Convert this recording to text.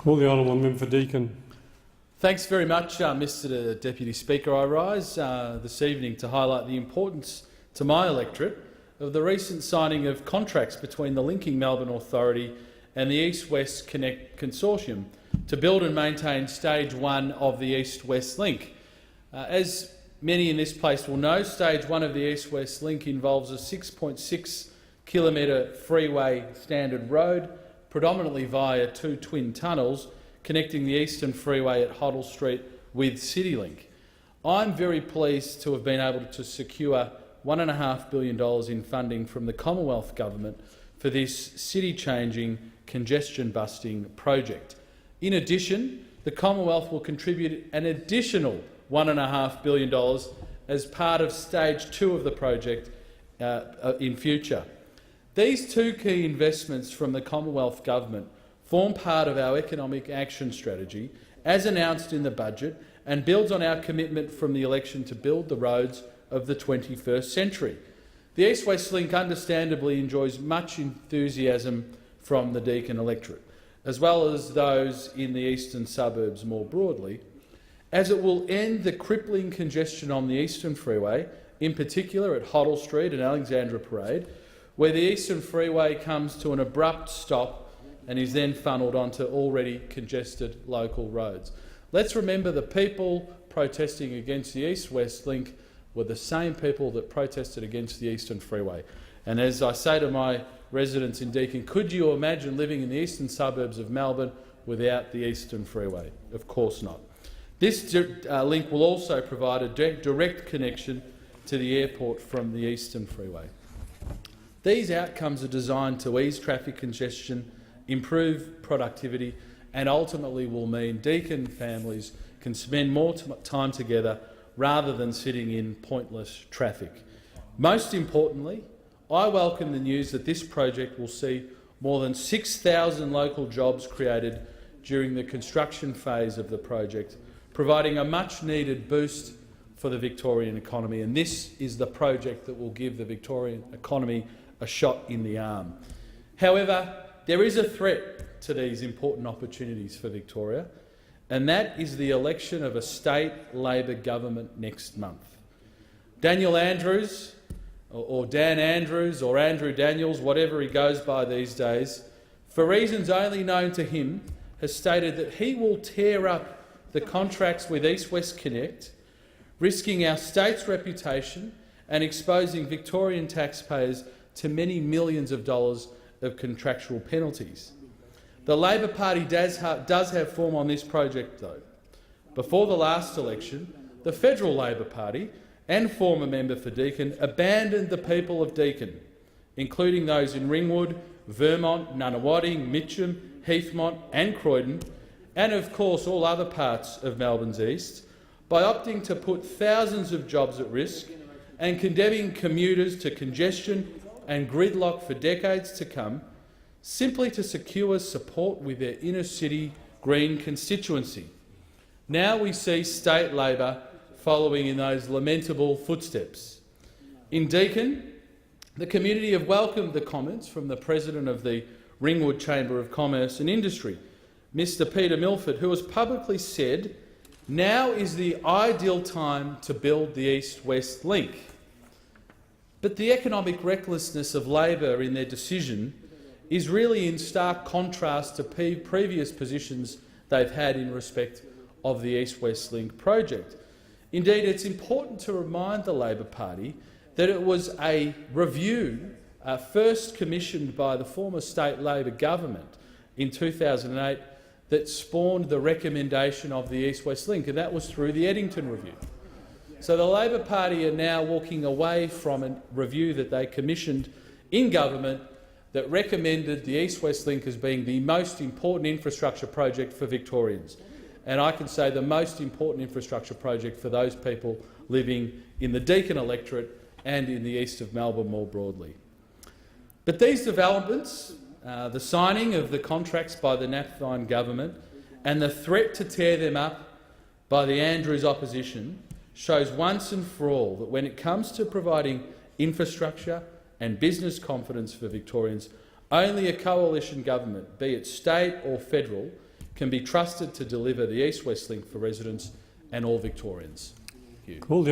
Call the honourable member for Deakin. Thanks very much, Mr Deputy Speaker. I rise this evening to highlight the importance to my electorate of the recent signing of contracts between the Linking Melbourne Authority and the East-West Connect Consortium to build and maintain Stage 1 of the East-West Link. As many in this place will know, Stage 1 of the East-West Link involves a 6.6 kilometre freeway standard road, predominantly via two twin tunnels connecting the Eastern Freeway at Hoddle Street with CityLink. I'm very pleased to have been able to secure $1.5 billion in funding from the Commonwealth Government for this city-changing, congestion-busting project. In addition, the Commonwealth will contribute an additional $1.5 billion as part of Stage 2 of the project in future. These two key investments from the Commonwealth Government form part of our economic action strategy as announced in the budget and builds on our commitment from the election to build the roads of the 21st century. The East-West Link understandably enjoys much enthusiasm from the Deakin electorate, as well as those in the eastern suburbs more broadly, as it will end the crippling congestion on the Eastern Freeway, in particular at Hoddle Street and Alexandra Parade, where the Eastern Freeway comes to an abrupt stop and is then funnelled onto already congested local roads. Let's remember the people protesting against the East-West Link were the same people that protested against the Eastern Freeway. And as I say to my residents in Deakin, could you imagine living in the eastern suburbs of Melbourne without the Eastern Freeway? Of course not. This link will also provide a direct connection to the airport from the Eastern Freeway. These outcomes are designed to ease traffic congestion, improve productivity and ultimately will mean Deakin families can spend more time together rather than sitting in pointless traffic. Most importantly, I welcome the news that this project will see more than 6,000 local jobs created during the construction phase of the project, providing a much-needed boost for the Victorian economy. And this is the project that will give the Victorian economy a shot in the arm. However, there is a threat to these important opportunities for Victoria, and that is the election of a state Labor government next month. Daniel Andrews, or Dan Andrews, or Andrew Daniels, whatever he goes by these days, for reasons only known to him, has stated that he will tear up the contracts with East-West Connect, risking our state's reputation and exposing Victorian taxpayers to many millions of dollars of contractual penalties. The Labor Party does have form on this project, though. Before the last election, the Federal Labor Party and former member for Deakin abandoned the people of Deakin, including those in Ringwood, Vermont, Nunawading, Mitcham, Heathmont and Croydon, and of course all other parts of Melbourne's east, by opting to put thousands of jobs at risk and condemning commuters to congestion and gridlock for decades to come, simply to secure support with their inner-city Green constituency. Now we see state Labor following in those lamentable footsteps. In Deakin, the community have welcomed the comments from the President of the Ringwood Chamber of Commerce and Industry, Mr Peter Milford, who has publicly said, "Now is the ideal time to build the East-West Link." But the economic recklessness of Labor in their decision is really in stark contrast to previous positions they've had in respect of the East-West Link project. Indeed, it's important to remind the Labor Party that it was a review first commissioned by the former state Labor government in 2008 that spawned the recommendation of the East-West Link, and that was through the Eddington Review. So the Labor Party are now walking away from a review that they commissioned in government that recommended the East-West Link as being the most important infrastructure project for Victorians. And I can say the most important infrastructure project for those people living in the Deakin electorate and in the east of Melbourne more broadly. But these developments, the signing of the contracts by the Napthine government and the threat to tear them up by the Andrews opposition shows once and for all that when it comes to providing infrastructure and business confidence for Victorians, only a coalition government, be it state or federal, can be trusted to deliver the East-West Link for residents and all Victorians. Thank you. Cool.